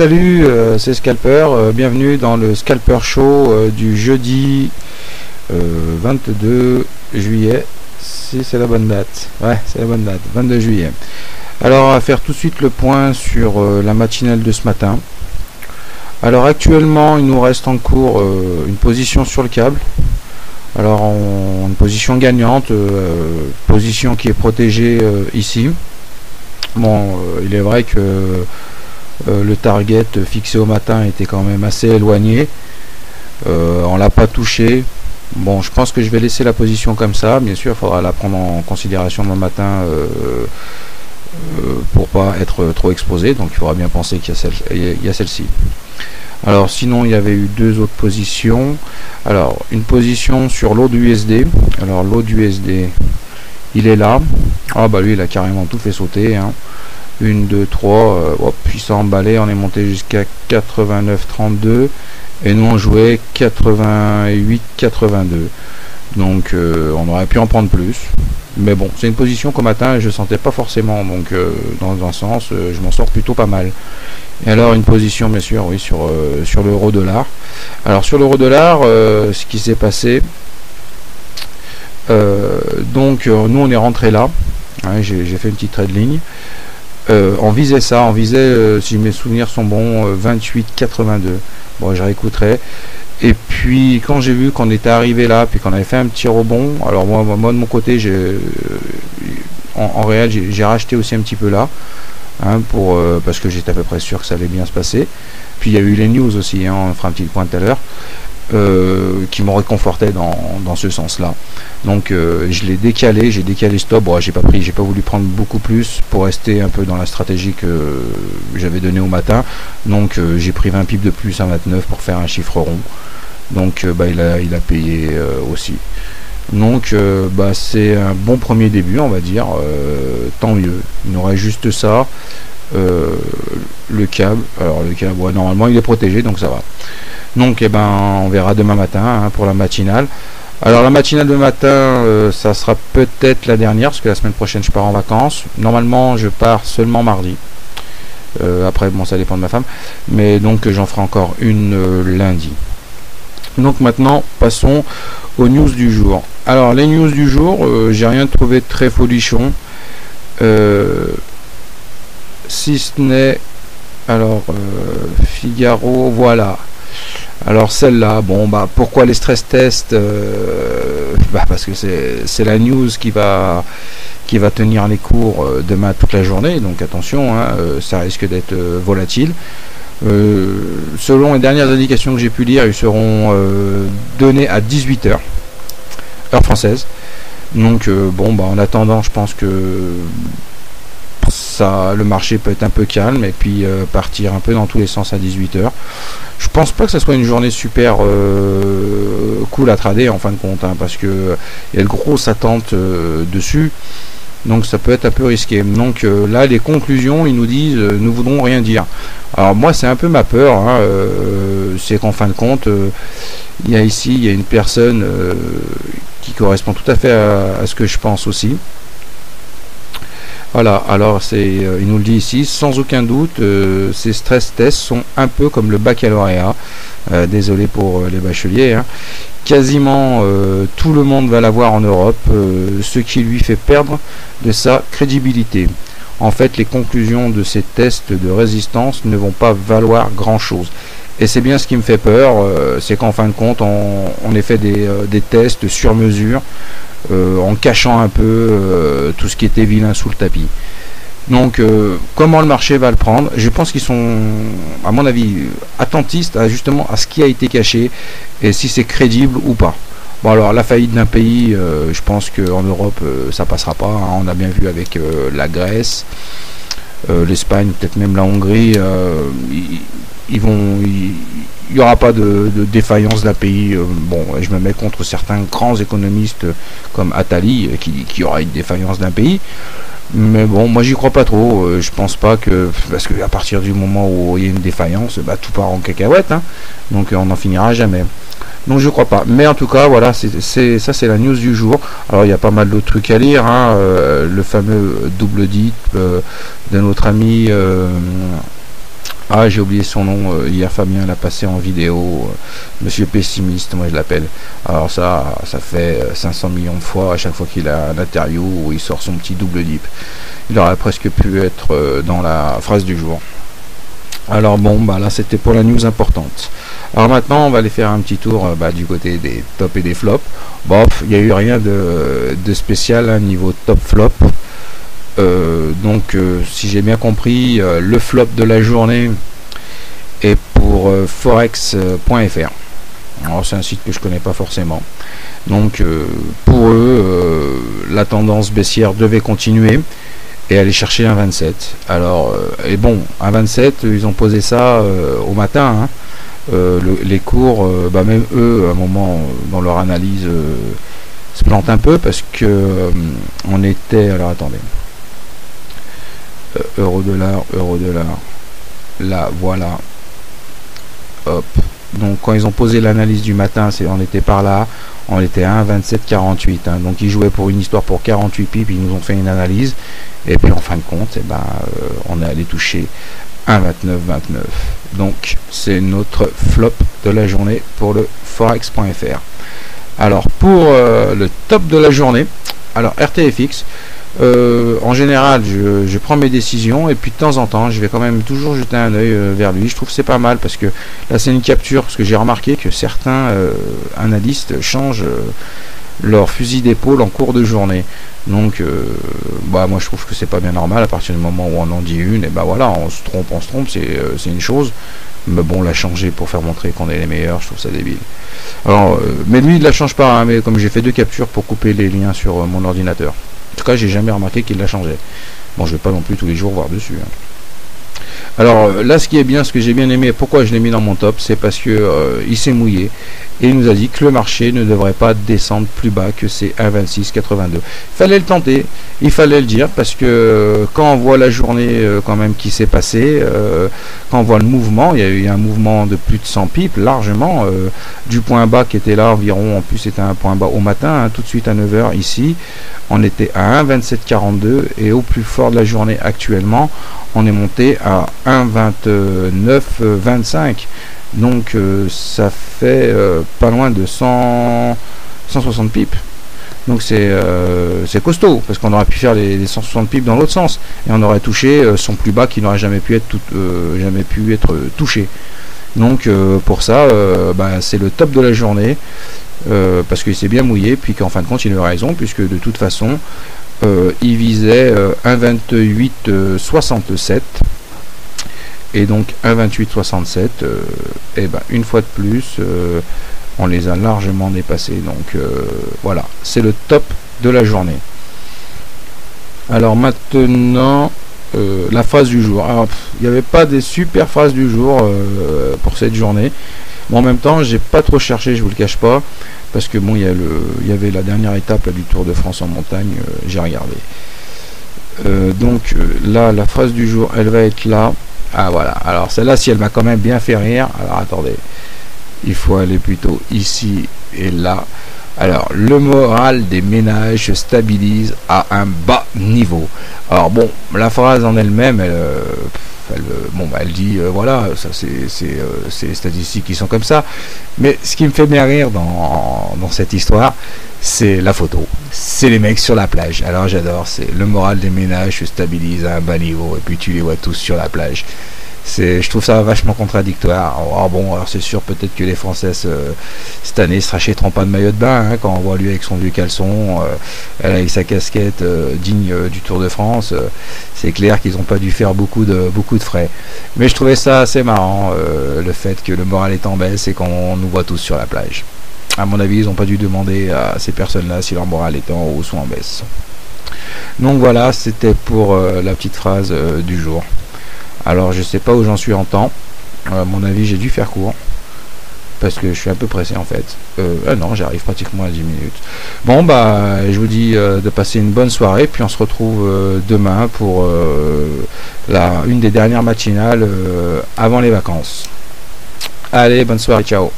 Salut, c'est Scalper, bienvenue dans le Scalper Show du jeudi 22 juillet, si c'est la bonne date, ouais c'est la bonne date, 22 juillet. Alors on va faire tout de suite le point sur la matinale de ce matin. Alors actuellement il nous reste en cours une position sur le câble, alors une position gagnante, position qui est protégée ici. Bon, il est vrai que le target fixé au matin était quand même assez éloigné, on l'a pas touché. Bon, je pense que je vais laisser la position comme ça, bien sûr il faudra la prendre en considération le matin pour pas être trop exposé, donc il faudra bien penser qu'il y a celle-ci. Alors sinon il y avait eu deux autres positions. Alors une position sur l'eau du USD, alors l'eau du USD il est là, ah bah lui il a carrément tout fait sauter, hein. 1, 2, 3, puis ça emballé, on est monté jusqu'à 89,32 et nous on jouait 88,82, donc on aurait pu en prendre plus, mais bon c'est une position qu'au matin je sentais pas forcément, donc dans un sens je m'en sors plutôt pas mal. Et alors une position bien sûr oui sur l'euro dollar. Alors sur l'euro dollar ce qui s'est passé, donc nous on est rentré là, hein, j'ai fait une petite trade ligne. On visait ça, on visait, si mes souvenirs sont bons, 28,82. Bon, je réécouterai. Et puis, quand j'ai vu qu'on était arrivé là, puis qu'on avait fait un petit rebond, alors moi de mon côté, en réel, j'ai racheté aussi un petit peu là, hein, parce que j'étais à peu près sûr que ça allait bien se passer. Puis il y a eu les news aussi, hein, on fera un petit point tout à l'heure. Qui m'ont réconforté dans ce sens-là. Donc j'ai décalé stop. Bon, j'ai pas voulu prendre beaucoup plus pour rester un peu dans la stratégie que j'avais donnée au matin. Donc j'ai pris 20 pips de plus à 29 pour faire un chiffre rond. Donc il a payé aussi. Donc c'est un bon premier début, on va dire. Tant mieux. Il nous reste juste ça. Le câble. Alors le câble, ouais, normalement il est protégé, donc ça va. Donc on verra demain matin, hein, pour la matinale. Alors la matinale de matin, ça sera peut-être la dernière, parce que la semaine prochaine je pars en vacances. Normalement je pars seulement mardi. Après bon ça dépend de ma femme. Mais donc j'en ferai encore une lundi. Donc maintenant passons aux news du jour. Alors les news du jour, j'ai rien trouvé de très folichon. Si ce n'est alors Figaro, voilà. Alors celle-là, bon pourquoi les stress tests, parce que c'est la news qui va tenir les cours demain toute la journée, donc attention, hein, ça risque d'être volatile. Selon les dernières indications que j'ai pu lire, ils seront donnés à 18h heure française. Donc en attendant, je pense que le marché peut être un peu calme et puis partir un peu dans tous les sens à 18h. Je pense pas que ça soit une journée super cool à trader en fin de compte, hein, parce que il y a une grosse attente dessus, donc ça peut être un peu risqué. Donc là les conclusions, ils nous disent nous voudrons rien dire. Alors moi c'est un peu ma peur, hein, c'est qu'en fin de compte il y a une personne qui correspond tout à fait à ce que je pense aussi. Voilà, alors il nous le dit ici, sans aucun doute, ces stress tests sont un peu comme le baccalauréat. Désolé pour les bacheliers, hein. Quasiment tout le monde va l'avoir en Europe, ce qui lui fait perdre de sa crédibilité. En fait, les conclusions de ces tests de résistance ne vont pas valoir grand chose. Et c'est bien ce qui me fait peur, c'est qu'en fin de compte, on ait fait des tests sur mesure, en cachant un peu tout ce qui était vilain sous le tapis. Donc comment le marché va le prendre? Je pense qu'ils sont, à mon avis, attentistes justement à ce qui a été caché et si c'est crédible ou pas. Bon alors la faillite d'un pays, je pense qu'en Europe ça passera pas, hein. On a bien vu avec la Grèce, l'Espagne, peut-être même la Hongrie, il n'y aura pas de défaillance d'un pays. Bon, je me mets contre certains grands économistes comme Attali qui aura une défaillance d'un pays, mais bon, moi j'y crois pas trop. Je pense pas parce que à partir du moment où il y a une défaillance, tout part en cacahuète, hein, donc on n'en finira jamais. Donc je crois pas, mais en tout cas voilà, c'est la news du jour. Alors il y a pas mal d'autres trucs à lire, hein, le fameux double dip de notre ami Ah, j'ai oublié son nom, hier Fabien l'a passé en vidéo, Monsieur Pessimiste, moi je l'appelle. Alors ça fait 500 millions de fois à chaque fois qu'il a un interview où il sort son petit double dip. Il aurait presque pu être dans la phrase du jour. Alors bon, bah là c'était pour la news importante. Alors maintenant on va aller faire un petit tour du côté des tops et des flops. Bon, il n'y a eu rien de spécial niveau top flop. Donc si j'ai bien compris, le flop de la journée est pour forex.fr. Alors c'est un site que je connais pas forcément. Donc pour eux, la tendance baissière devait continuer et aller chercher un 27. Alors et bon, un 27, ils ont posé ça au matin. Les cours, même eux, à un moment dans leur analyse, se plantent un peu parce que on était. Alors attendez. Euro-dollar, là voilà, hop, donc quand ils ont posé l'analyse du matin, on était par là, on était à 1,2748, donc ils jouaient pour une histoire pour 48 pips, ils nous ont fait une analyse, et puis en fin de compte, on est allé toucher 1,2929, donc c'est notre flop de la journée pour le forex.fr. Alors pour le top de la journée, alors RTFX, en général je prends mes décisions et puis de temps en temps je vais quand même toujours jeter un œil vers lui. Je trouve que c'est pas mal parce que là c'est une capture, parce que j'ai remarqué que certains analystes changent leur fusil d'épaule en cours de journée, donc moi je trouve que c'est pas bien normal. À partir du moment où on en dit une, et voilà, on se trompe, c'est une chose, mais bon, la changer pour faire montrer qu'on est les meilleurs, je trouve ça débile. Alors mais lui il la change pas, mais comme j'ai fait 2 captures pour couper les liens sur mon ordinateur, en tout cas, j'ai jamais remarqué qu'il l'a changé. Bon, je vais pas non plus tous les jours voir dessus. Alors là, ce qui est bien, ce que j'ai bien aimé, pourquoi je l'ai mis dans mon top, c'est parce que il s'est mouillé et il nous a dit que le marché ne devrait pas descendre plus bas que ces 1,2682. Fallait le tenter, il fallait le dire, parce que quand on voit la journée quand même qui s'est passée, quand on voit le mouvement, il y a eu un mouvement de plus de 100 pips, largement, du point bas qui était là environ, en plus c'était un point bas au matin, tout de suite à 9h ici, on était à 1,2742 et au plus fort de la journée actuellement, on est monté à 1,2925. Donc ça fait pas loin de 160 pips. Donc c'est costaud, parce qu'on aurait pu faire les 160 pips dans l'autre sens et on aurait touché son plus bas qui n'aurait jamais pu être touché. Donc pour ça, c'est le top de la journée, parce qu'il s'est bien mouillé, puis qu'en fin de compte il a raison, puisque de toute façon il visait 1,2867 et donc 1,2867, une fois de plus on les a largement dépassés. Donc voilà, c'est le top de la journée. Alors maintenant la phrase du jour. Alors il n'y avait pas des super phrases du jour pour cette journée, mais en même temps j'ai pas trop cherché, je vous le cache pas, parce que bon, il y avait la dernière étape là, du Tour de France en montagne, j'ai regardé. Donc là, la phrase du jour, elle va être là. Ah voilà, alors celle-là, si elle m'a quand même bien fait rire, alors attendez, il faut aller plutôt ici et là. Alors, le moral des ménages se stabilise à un bas niveau. Alors bon, la phrase en elle-même, elle dit, voilà, ça c'est les statistiques qui sont comme ça. Mais ce qui me fait bien rire dans cette histoire, c'est la photo. C'est les mecs sur la plage. Alors j'adore, c'est le moral des ménages se stabilise à un bas niveau, et puis tu les vois tous sur la plage. Je trouve ça vachement contradictoire. Alors c'est sûr, peut-être que les Français cette année se rachèteront pas de maillot de bain, quand on voit lui avec son vieux caleçon, avec sa casquette digne du Tour de France. C'est clair qu'ils n'ont pas dû faire beaucoup de frais. Mais je trouvais ça assez marrant, le fait que le moral est en baisse et qu'on nous voit tous sur la plage. À mon avis, ils n'ont pas dû demander à ces personnes-là si leur moral est en haut ou en baisse. Donc voilà, c'était pour la petite phrase du jour. Alors je sais pas où j'en suis en temps, à mon avis j'ai dû faire court, parce que je suis un peu pressé en fait. Non, j'arrive pratiquement à 10 minutes. Bon je vous dis de passer une bonne soirée, puis on se retrouve demain pour une des dernières matinales avant les vacances. Allez, bonne soirée, ciao.